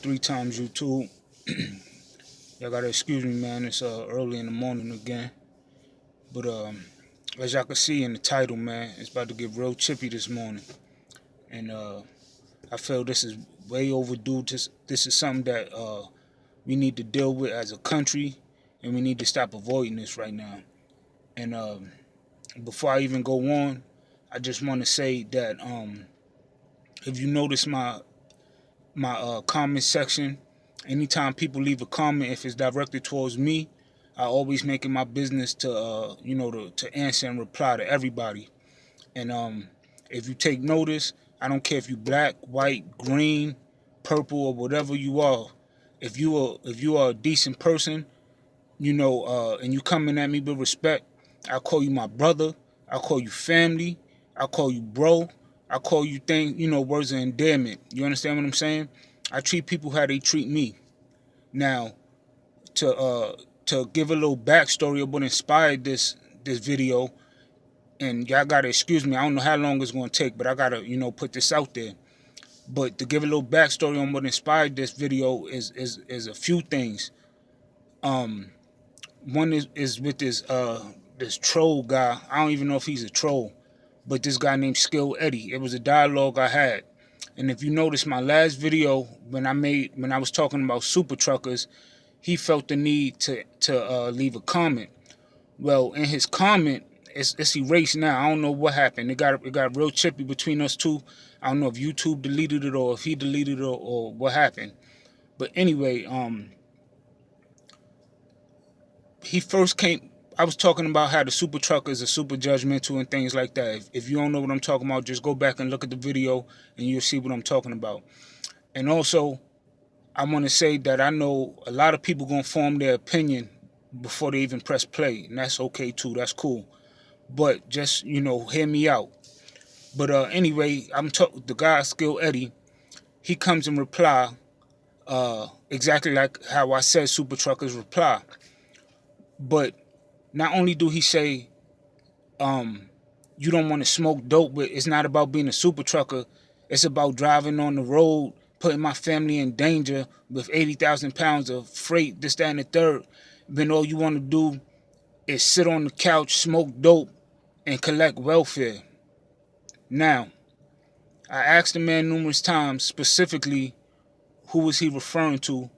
three times YouTube. Y'all gotta excuse me, man. It's early in the morning again. But as y'all can see in the title, man, it's about to get real chippy this morning. And I feel this is way overdue. This is something that we need to deal with as a country, and we need to stop avoiding this right now. And before I even go on, I just want to say that if you notice my comment section, anytime people leave a comment, if it's directed towards me, I always make it my business to to answer and reply to everybody. And if you take notice, I don't care if you black, white, green, purple, or whatever you are. If you are a decent person, and you coming at me with respect, I call you my brother. I call you family. I call you bro. I call you words of endearment. You understand what I'm saying? I treat people how they treat me. Now, to give a little backstory of what inspired this video, and y'all gotta excuse me, I don't know how long it's gonna take, but I gotta, put this out there. But to give a little backstory on what inspired this video is a few things. One is with this troll guy. I don't even know if he's a troll, but this guy named Skill Eddie. It was a dialogue I had. And if you notice my last video when I was talking about super truckers, he felt the need to leave a comment. Well, in his comment, it's erased now. I don't know what happened. It got real chippy between us two. I don't know if YouTube deleted it or if he deleted it or what happened. But anyway, he first came. I was talking about how the super truckers are super judgmental and things like that. If you don't know what I'm talking about, just go back and look at the video and you'll see what I'm talking about. And also, I want to say that I know a lot of people gonna form their opinion before they even press play, and that's okay too. That's cool. But just hear me out. But anyway, the guy Skill Eddie. He comes in reply, exactly like how I said super truckers reply. But not only do he say, you don't want to smoke dope, but it's not about being a super trucker. It's about driving on the road, putting my family in danger with 80,000 pounds of freight, this, that, and the third. Then all you want to do is sit on the couch, smoke dope, and collect welfare. Now, I asked the man numerous times, specifically, who was he referring to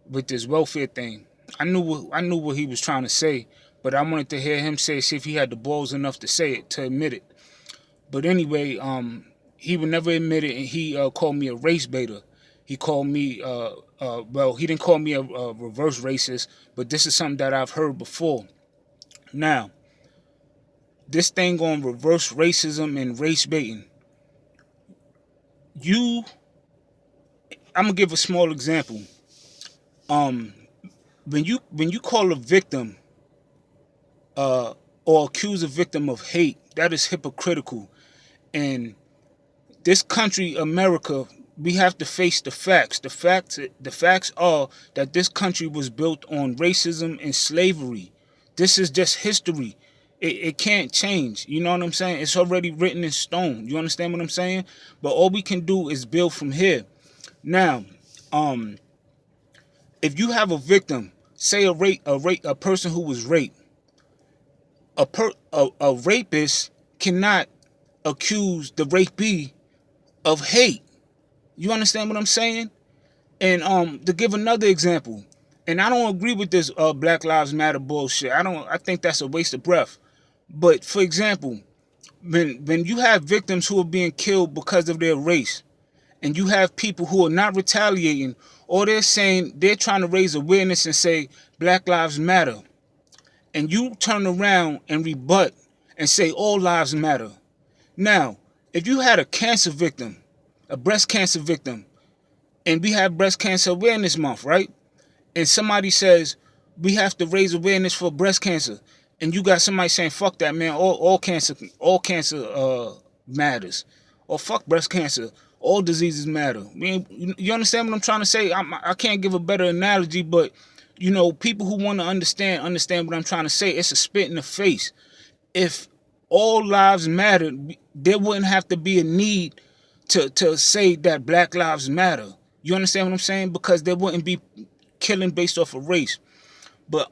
with this welfare thing. I knew what he was trying to say, but I wanted to hear him say, see if he had the balls enough to say it, to admit it. But anyway, he would never admit it, and he called me a race baiter. He called me, well, he didn't call me a reverse racist, but this is something that I've heard before. Now, this thing on reverse racism and race baiting, I'm gonna give a small example. When you call a victim or accuse a victim of hate, that is hypocritical. And this country, America, we have to face the facts. The facts are that this country was built on racism and slavery. This is just history. It can't change. You know what I'm saying? It's already written in stone. You understand what I'm saying? But all we can do is build from here. Now, if you have a victim, say a person who was raped, a rapist cannot accuse the rapee of hate. You understand what I'm saying? And to give another example, and I don't agree with this Black Lives Matter bullshit. I think that's a waste of breath. But for example, when you have victims who are being killed because of their race, and you have people who are not retaliating, or they're saying they're trying to raise awareness and say Black Lives Matter, and you turn around and rebut and say all lives matter. Now, if you had a cancer victim, a breast cancer victim, and we have Breast Cancer Awareness Month, right? And somebody says we have to raise awareness for breast cancer, and you got somebody saying fuck that, man, all cancer matters, or fuck breast cancer, all diseases matter. I mean, you understand what I'm trying to say? I can't give a better analogy, but people who want to understand what I'm trying to say. It's a spit in the face. If all lives mattered, there wouldn't have to be a need to say that Black Lives Matter. You understand what I'm saying? Because there wouldn't be killing based off of race. But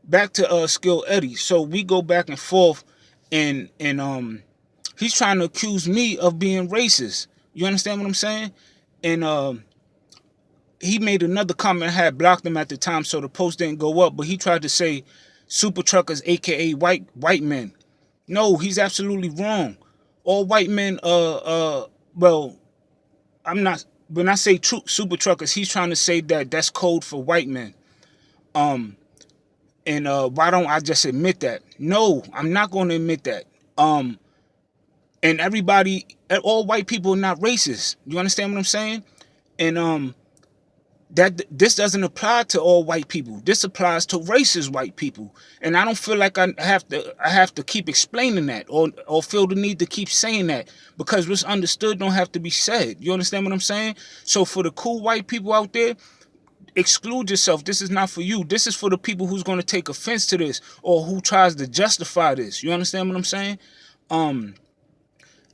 back to Skill Eddie. So we go back and forth, and he's trying to accuse me of being racist. You understand what I'm saying? And he made another comment. I had blocked him at the time, so the post didn't go up. But he tried to say super truckers, aka white men. No, he's absolutely wrong. All white men, well, I'm not. When I say super truckers, he's trying to say that that's code for white men. And why don't I just admit that? No, I'm not going to admit that. And everybody, all white people are not racist. You understand what I'm saying? And that this doesn't apply to all white people. This applies to racist white people. And I don't feel like I have to keep explaining that or feel the need to keep saying that, because what's understood don't have to be said. You understand what I'm saying? So for the cool white people out there, exclude yourself. This is not for you. This is for the people who's going to take offense to this or who tries to justify this. You understand what I'm saying?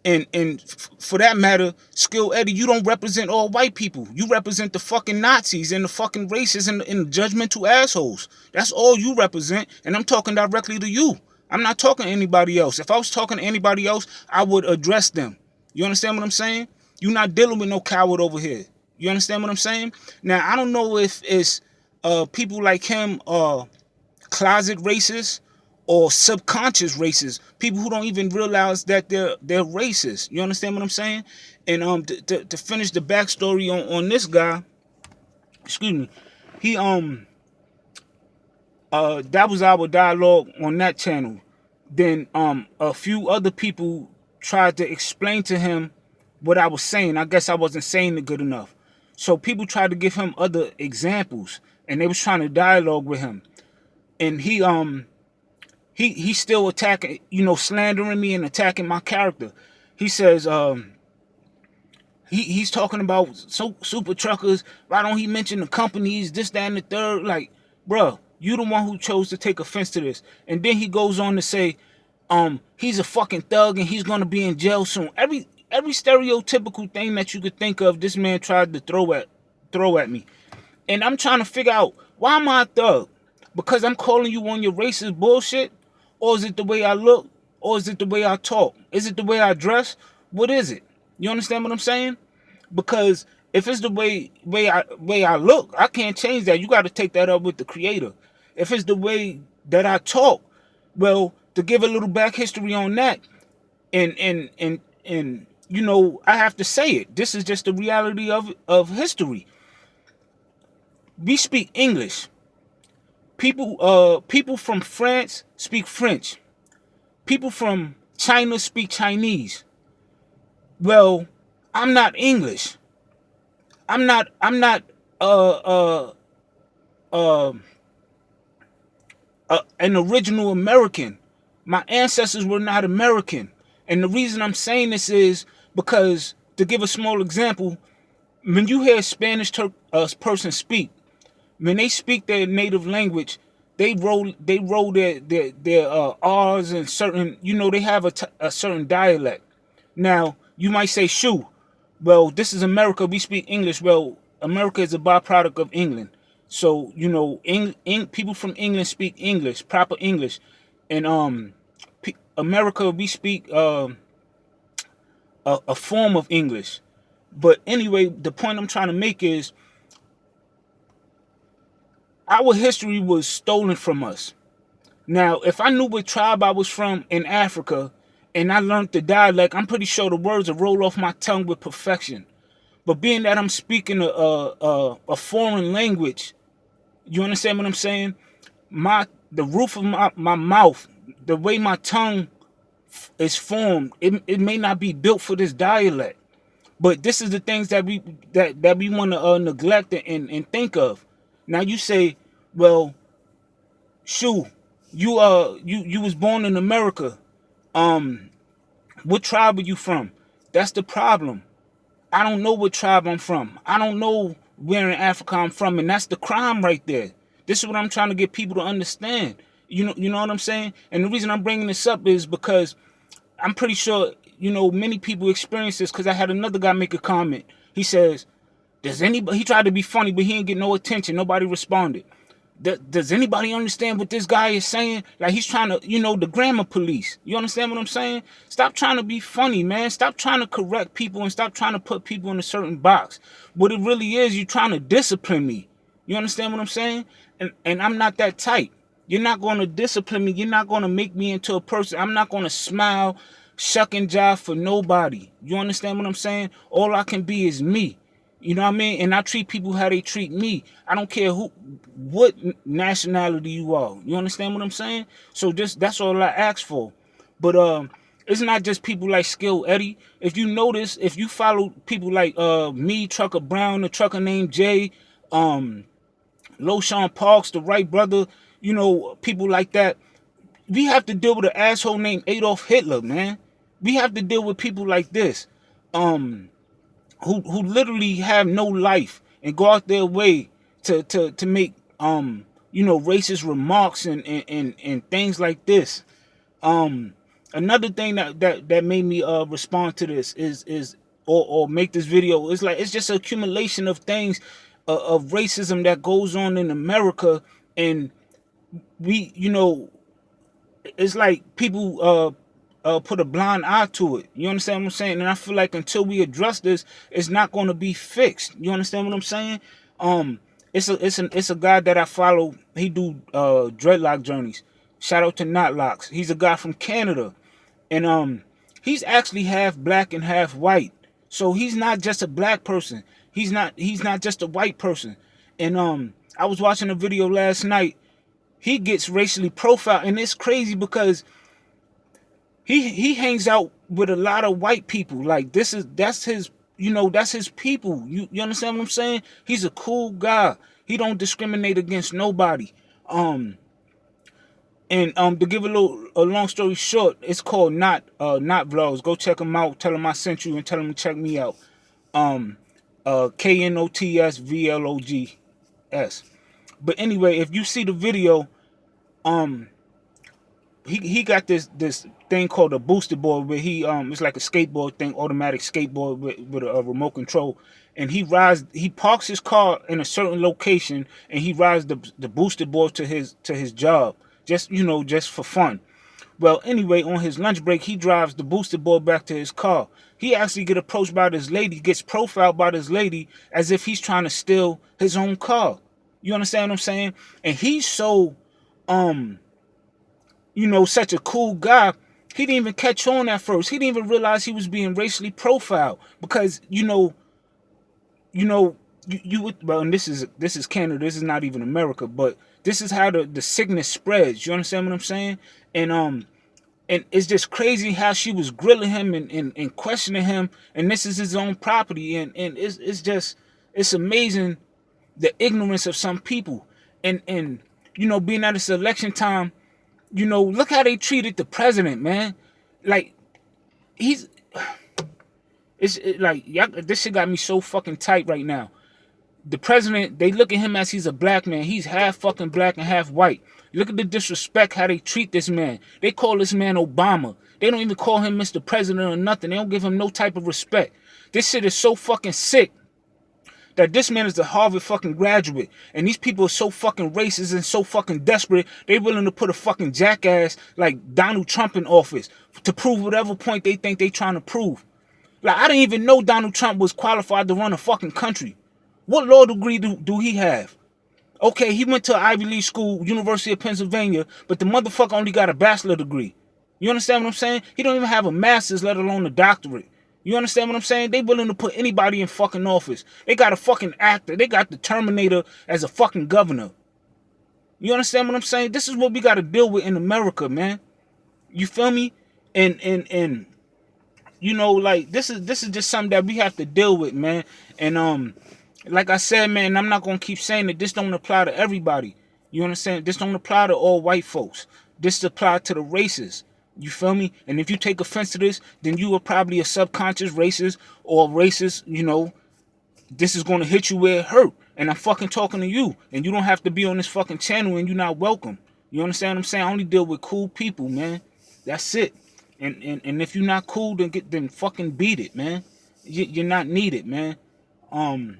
And for that matter, Skill Eddie, you don't represent all white people. You represent the fucking Nazis and the fucking racists and the judgmental assholes. That's all you represent, and I'm talking directly to you. I'm not talking to anybody else. If I was talking to anybody else, I would address them. You understand what I'm saying? You're not dealing with no coward over here. You understand what I'm saying? Now, I don't know if it's people like him closet racists or subconscious racist, people who don't even realize that they're racist. You understand what I'm saying? And to finish the backstory on this guy, excuse me, he that was our dialogue on that channel. Then a few other people tried to explain to him what I was saying. I guess I wasn't saying it good enough. So people tried to give him other examples, and they was trying to dialogue with him. And he's still attacking, slandering me and attacking my character. He says, he's talking about super truckers. Why don't he mention the companies, this, that, and the third? Like, bruh, you the one who chose to take offense to this. And then he goes on to say, he's a fucking thug and he's gonna be in jail soon. Every stereotypical thing that you could think of, this man tried to throw at me. And I'm trying to figure out, why am I a thug? Because I'm calling you on your racist bullshit? Or is it the way I look? Or is it the way I talk? Is it the way I dress? What is it? You understand what I'm saying? Because if it's the way I look, I can't change that. You got to take that up with the creator. If it's the way that I talk, well, to give a little back history on that, and I have to say it. This is just the reality of history. We speak English. People from France speak French. People from China speak Chinese. Well, I'm not English. I'm not an original American. My ancestors were not American. And the reason I'm saying this is because, to give a small example, when you hear a Spanish person speak, when they speak their native language, they roll their R's and certain, they have a certain dialect. Now, you might say, shoo, well, this is America, we speak English. Well, America is a byproduct of England. So, people from England speak English, proper English. And America, we speak a form of English. But anyway, the point I'm trying to make is, our history was stolen from us. Now, if I knew what tribe I was from in Africa and I learned the dialect, I'm pretty sure the words would roll off my tongue with perfection. But being that I'm speaking a foreign language, you understand what I'm saying? The roof of my mouth, the way my tongue is formed, it may not be built for this dialect. But this is the things that we want to neglect and think of. Now you say, well, shoo, you was born in America. What tribe are you from? That's the problem. I don't know what tribe I'm from. I don't know where in Africa I'm from, and that's the crime right there. This is what I'm trying to get people to understand. You know what I'm saying? And the reason I'm bringing this up is because I'm pretty sure many people experience this, because I had another guy make a comment. He says, he tried to be funny, but he didn't get no attention. Nobody responded. Does anybody understand what this guy is saying? Like, he's trying to, the grammar police. You understand what I'm saying? Stop trying to be funny, man. Stop trying to correct people and stop trying to put people in a certain box. What it really is, you're trying to discipline me. You understand what I'm saying? And I'm not that type. You're not going to discipline me. You're not going to make me into a person. I'm not going to smile, shuck and jive for nobody. You understand what I'm saying? All I can be is me. You know what I mean? And I treat people how they treat me. I don't care what nationality you are. You understand what I'm saying? So that's all I ask for. But it's not just people like Skill Eddie. If you notice, if you follow people like me, Trucker Brown, the trucker named Jay, Loshawn Parks, the Right Brotha, people like that, we have to deal with an asshole named Adolf Hitler, man. We have to deal with people like this. Who literally have no life and go out their way to make racist remarks and things like this. Another thing that made me respond to this is or make this video is like, it's just an accumulation of things of racism that goes on in America, and we it's like people put a blind eye to it. You understand what I'm saying? And I feel like until we address this, it's not going to be fixed. You understand what I'm saying? It's a guy that I follow. He do dreadlock journeys. Shout out to Knotlocks. He's a guy from Canada, and he's actually half black and half white. So he's not just a black person. He's not just a white person. And I was watching a video last night. He gets racially profiled, and it's crazy because he hangs out with a lot of white people. Like, that's his people. You understand what I'm saying? He's a cool guy. He don't discriminate against nobody. And to give a long story short, it's called Not Vlogs. Go check him out. Tell him I sent you, and tell him to check me out. KNOTS VLOGS. But anyway, if you see the video, he got this thing called a booster board, where it's like a skateboard thing, automatic skateboard with a remote control, and he parks his car in a certain location, and he rides the booster board to his job, just for fun. Well, anyway, on his lunch break, he drives the booster board back to his car. He actually gets approached by this lady, gets profiled by this lady as if he's trying to steal his own car. You understand what I'm saying? And he's so such a cool guy, he didn't even catch on at first. He didn't even realize he was being racially profiled, because you would, well, and this is Canada, this is not even America, but this is how the sickness spreads. You understand what I'm saying? And it's just crazy how she was grilling him and questioning him, and this is his own property, and it's amazing the ignorance of some people, and being at this election time. Look how they treated the president, man. Like, this shit got me so fucking tight right now. The president, they look at him as he's a black man. He's half fucking black and half white. Look at the disrespect, how they treat this man. They call this man Obama. They don't even call him Mr. President or nothing. They don't give him no type of respect. This shit is so fucking sick, that this man is a Harvard fucking graduate, and these people are so fucking racist and so fucking desperate, they willing to put a fucking jackass like Donald Trump in office to prove whatever point they think they trying to prove. Like, I didn't even know Donald Trump was qualified to run a fucking country. What law degree do he have? Okay, he went to Ivy League school, University of Pennsylvania, but the motherfucker only got a bachelor degree. You understand what I'm saying? He don't even have a master's, let alone a doctorate. You understand what I'm saying? They willing to put anybody in fucking office. They got a fucking actor. They got the Terminator as a fucking governor. You understand what I'm saying? This is what we got to deal with in America, man. You feel me? And like, this is just something that we have to deal with, man. And like I said, man, I'm not gonna keep saying that this don't apply to everybody. You understand? This don't apply to all white folks. This apply to the races. You feel me? And if you take offense to this, then you are probably a subconscious racist or racist. This is going to hit you where it hurt. And I'm fucking talking to you. And you don't have to be on this fucking channel, and you're not welcome. You understand what I'm saying? I only deal with cool people, man. That's it. And if you're not cool, then fucking beat it, man. You're not needed, man. Um,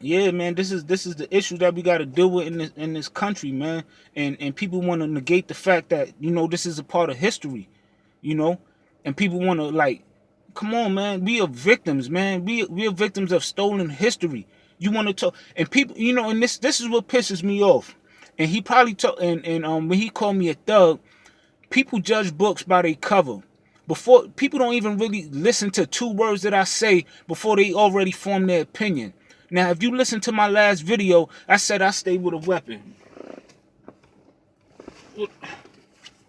yeah, man, this is the issue that we got to deal with in this country, man. And people want to negate the fact that this is a part of history, you know, and people want to like, come on, man, we are victims, man. We are victims of stolen history. You want to talk, and people, and this is what pisses me off. And he probably told, and when he called me a thug, people judge books by their cover. Before people don't even really listen to 2 words that I say before they already form their opinion. Now, if you listen to my last video, I said I stay with a weapon.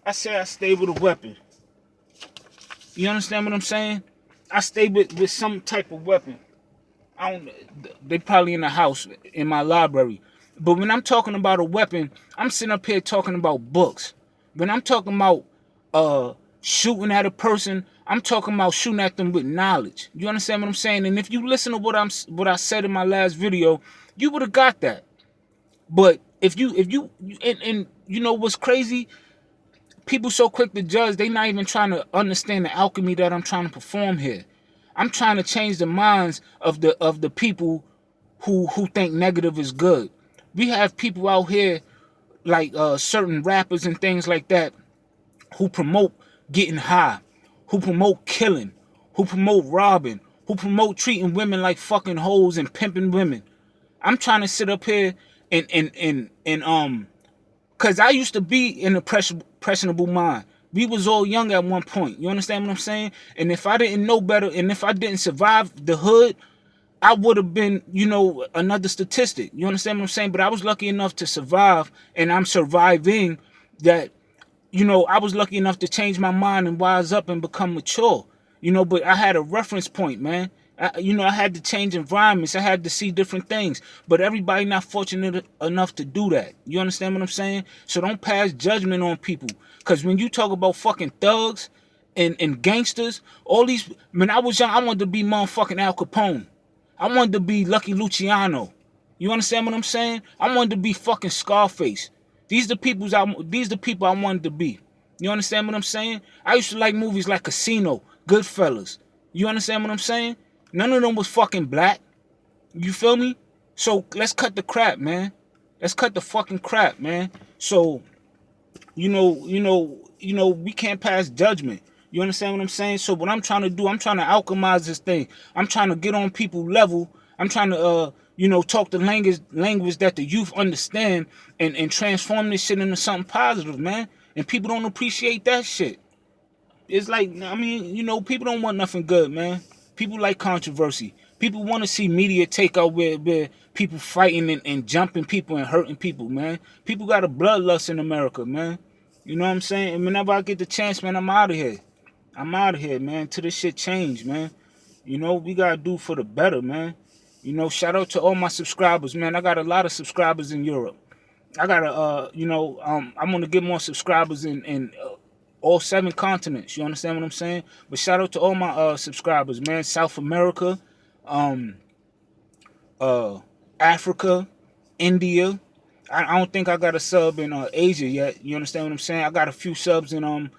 I said I stay with a weapon. You understand what I'm saying? I stay with some type of weapon. They probably in the house in my library. But when I'm talking about a weapon, I'm sitting up here talking about books. When I'm talking about shooting at a person, I'm talking about shooting at them with knowledge. You understand what I'm saying? And if you listen to what I said in my last video, you would have got that. But if you and you know what's crazy? People so quick to judge, they not even trying to understand the alchemy that I'm trying to perform here. I'm trying to change the minds of the people who think negative is good. We have people out here like certain rappers and things like that who promote getting high, who promote killing, who promote robbing, who promote treating women like fucking hoes and pimping women. I'm trying to sit up here and cause I used to be in a impressionable mind. We was all young at one point. You understand what I'm saying? And if I didn't know better, and if I didn't survive the hood, I would have been, another statistic. You understand what I'm saying? But I was lucky enough to survive, and I'm surviving that. I was lucky enough to change my mind and wise up and become mature. But I had a reference point, man. I had to change environments. I had to see different things. But everybody not fortunate enough to do that. You understand what I'm saying? So don't pass judgment on people. Because when you talk about fucking thugs and gangsters, all these... When I was young, I wanted to be motherfucking Al Capone. I wanted to be Lucky Luciano. You understand what I'm saying? I wanted to be fucking Scarface. These the people I wanted to be. You understand what I'm saying? I used to like movies like Casino, Goodfellas. You understand what I'm saying? None of them was fucking black. You feel me? So let's cut the crap, man. Let's cut the fucking crap, man. So, we can't pass judgment. You understand what I'm saying? So what I'm trying to do, I'm trying to alchemize this thing. I'm trying to get on people's level. I'm trying to talk the language that the youth understand and transform this shit into something positive, man. And people don't appreciate that shit. It's like, people don't want nothing good, man. People like controversy. People want to see media take out where people fighting and jumping people and hurting people, man. People got a bloodlust in America, man. You know what I'm saying? And whenever I get the chance, man, I'm out of here. I'm out of here, man, till this shit change, man. We gotta do for the better, man. Shout out to all my subscribers, man. I got a lot of subscribers in Europe. I gotta, I'm gonna get more subscribers in all 7 continents. You understand what I'm saying? But shout out to all my subscribers, man. South America, Africa, India. I don't think I got a sub in Asia yet. You understand what I'm saying? I got a few subs in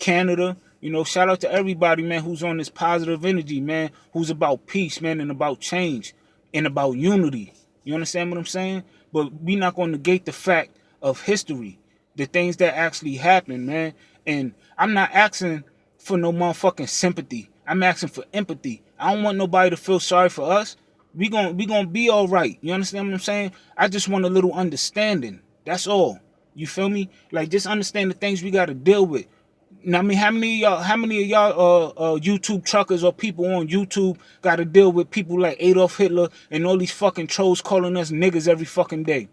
Canada. Shout out to everybody, man, who's on this positive energy, man, who's about peace, man, and about change and about unity. You understand what I'm saying? But we not going to negate the fact of history, the things that actually happened, man. And I'm not asking for no motherfucking sympathy. I'm asking for empathy. I don't want nobody to feel sorry for us. We gonna be all right. You understand what I'm saying? I just want a little understanding. That's all. You feel me? Like, just understand the things we got to deal with. Now, I mean, how many of y'all YouTube truckers or people on YouTube got to deal with people like Adolf Hitler and all these fucking trolls calling us niggas every fucking day?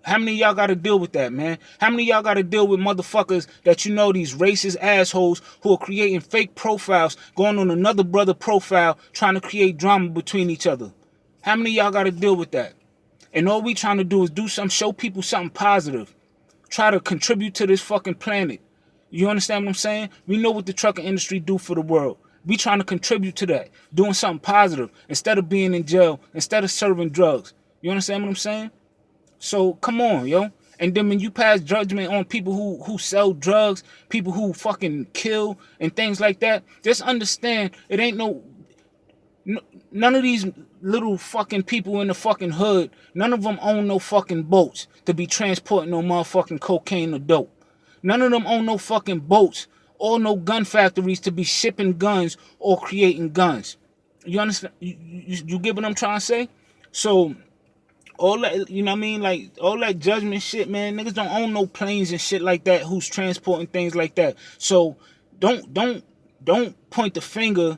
How many of y'all got to deal with that, man? How many of y'all got to deal with motherfuckers that these racist assholes who are creating fake profiles, going on another brother profile, trying to create drama between each other? How many of y'all got to deal with that? And all we trying to do is show people something positive. Try to contribute to this fucking planet. You understand what I'm saying? We know what the trucking industry do for the world. We trying to contribute to that, doing something positive instead of being in jail, instead of serving drugs. You understand what I'm saying? So come on, yo. And then when you pass judgment on people who sell drugs, people who fucking kill and things like that, just understand it ain't none of these little fucking people in the fucking hood, none of them own no fucking boats to be transporting no motherfucking cocaine or dope. None of them own no fucking boats or no gun factories to be shipping guns or creating guns. You understand? You get what I'm trying to say? So all that, you know what I mean? Like all that judgment shit, man. Niggas don't own no planes and shit like that who's transporting things like that. So don't point the finger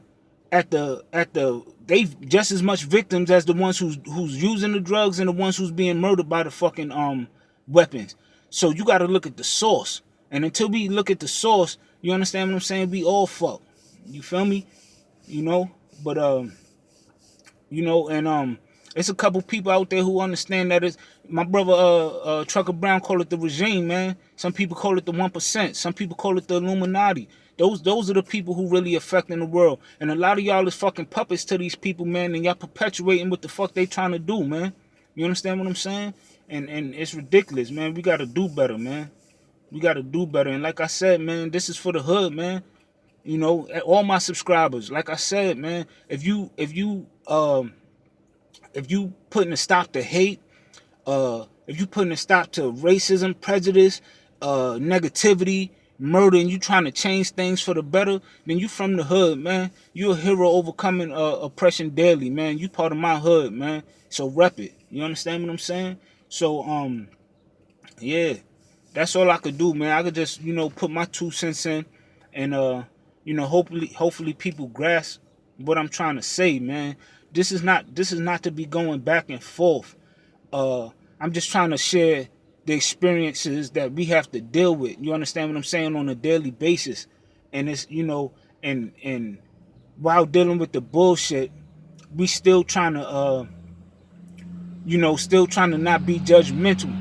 at the they just as much victims as the ones who's using the drugs and the ones who's being murdered by the fucking weapons. So you got to look at the source. And until we look at the source, you understand what I'm saying? We all fuck. You feel me? You know? But you know, and it's a couple people out there who understand that it's my brother Trucker Brown call it the regime, man. Some people call it the 1%. Some people call it the Illuminati. Those are the people who really affecting the world. And a lot of y'all is fucking puppets to these people, man, and y'all perpetuating what the fuck they trying to do, man. You understand what I'm saying? And it's ridiculous, man. We gotta do better, man. We gotta do better. And like I said, man, this is for the hood, man. You know, all my subscribers. Like I said, man, if you putting a stop to hate, if you putting a stop to racism, prejudice, negativity, murder, and you trying to change things for the better, then you from the hood, man. You a hero overcoming oppression daily, man. You part of my hood, man. So rep it. You understand what I'm saying? So yeah, that's all I could do, man. I could just, you know, put my 2 cents in, and you know, hopefully people grasp what I'm trying to say, man. This is not to be going back and forth. I'm just trying to share the experiences that we have to deal with. You understand what I'm saying, on a daily basis. And it's, you know, and while dealing with the bullshit, we still trying to you know, still trying to not be judgmental,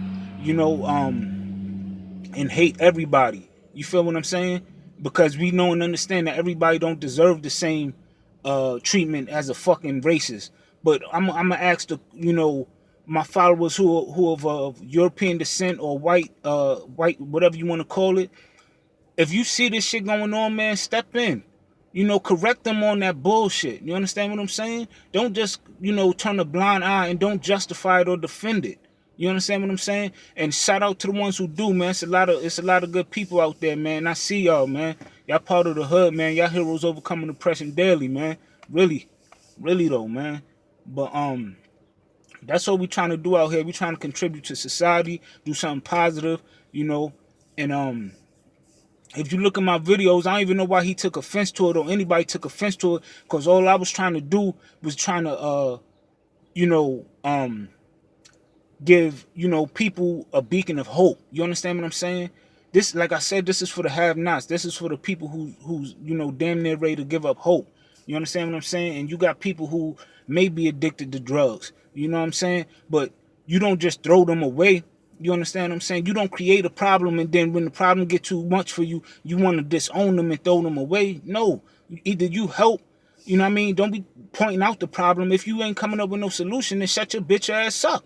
you know, and hate everybody. You feel what I'm saying? Because we know and understand that everybody don't deserve the same treatment as a fucking racist. But I'm gonna ask the, you know, my followers who of European descent or white, whatever you want to call it. If you see this shit going on, man, step in. You know, correct them on that bullshit. You understand what I'm saying? Don't just, you know, turn a blind eye and don't justify it or defend it. You understand what I'm saying? And shout out to the ones who do, man. It's a lot of good people out there, man. I see y'all, man. Y'all part of the hood, man. Y'all heroes overcoming oppression daily, man. Really, really though, man. But that's what we trying to do out here. We trying to contribute to society, do something positive, you know. And if you look at my videos, I don't even know why he took offense to it or anybody took offense to it, because all I was trying to do was trying to you know, give, you know, people a beacon of hope. You understand what I'm saying? This, like I said, this is for the have-nots. This is for the people who's, you know, damn near ready to give up hope. You understand what I'm saying? And you got people who may be addicted to drugs. You know what I'm saying? But you don't just throw them away. You understand what I'm saying? You don't create a problem and then when the problem get too much for you, you want to disown them and throw them away. No. Either you help, you know what I mean? Don't be pointing out the problem. If you ain't coming up with no solution, then shut your bitch ass up.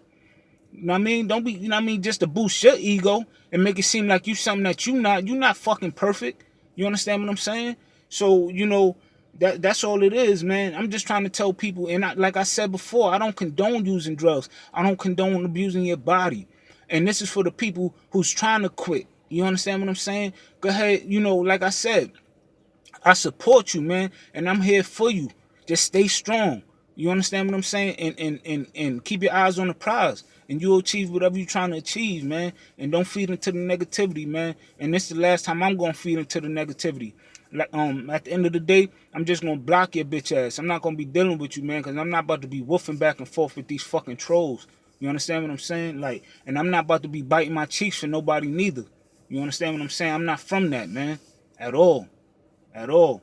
You know what I mean? Don't be, you know what I mean, just to boost your ego and make it seem like you something that you not. You not fucking perfect. You understand what I'm saying? So, you know, that's all it is, man. I'm just trying to tell people, and like I said before, I don't condone using drugs. I don't condone abusing your body. And this is for the people who's trying to quit. You understand what I'm saying? Go ahead, you know, like I said, I support you, man, and I'm here for you. Just stay strong. You understand what I'm saying? And keep your eyes on the prize. And you'll achieve whatever you're trying to achieve, man. And don't feed into the negativity, man. And this is the last time I'm gonna feed into the negativity. Like at the end of the day, I'm just gonna block your bitch ass. I'm not gonna be dealing with you, man, because I'm not about to be woofing back and forth with these fucking trolls. You understand what I'm saying? Like, and I'm not about to be biting my cheeks for nobody neither. You understand what I'm saying? I'm not from that, man. At all. At all.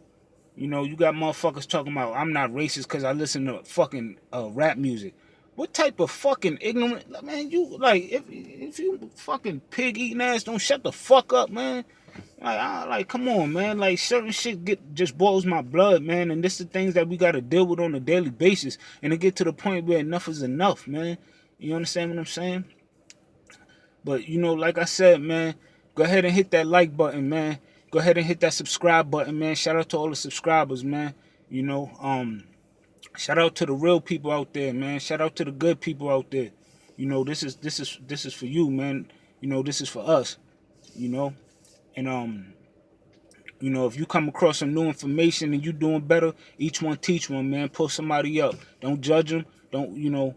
You know, you got motherfuckers talking about I'm not racist because I listen to fucking rap music. What type of fucking ignorant, man? You like if you fucking pig eating ass don't shut the fuck up, man. Like come on, man. Like certain shit just boils my blood, man. And this is the things that we gotta deal with on a daily basis, and it get to the point where enough is enough, man. You understand what I'm saying? But, you know, like I said, man, go ahead and hit that like button, man. Go ahead and hit that subscribe button, man. Shout out to all the subscribers, man. You know, shout out to the real people out there, man. Shout out to the good people out there. You know, this is for you, man. You know, this is for us. You know, and you know, if you come across some new information and you doing better, each one teach one, man. Pull somebody up. Don't judge them. Don't, you know,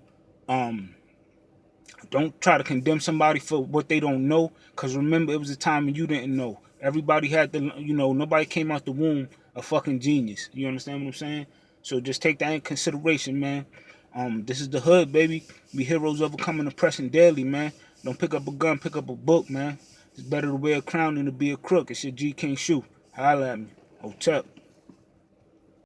don't try to condemn somebody for what they don't know. Because remember, it was a time when you didn't know. Everybody had the, you know, nobody came out the womb a fucking genius. You understand what I'm saying? So just take that in consideration, man. This is the hood, baby. We heroes overcoming oppression daily, man. Don't pick up a gun, pick up a book, man. It's better to wear a crown than to be a crook. It's your G King shoe. Holla at me. Hotel.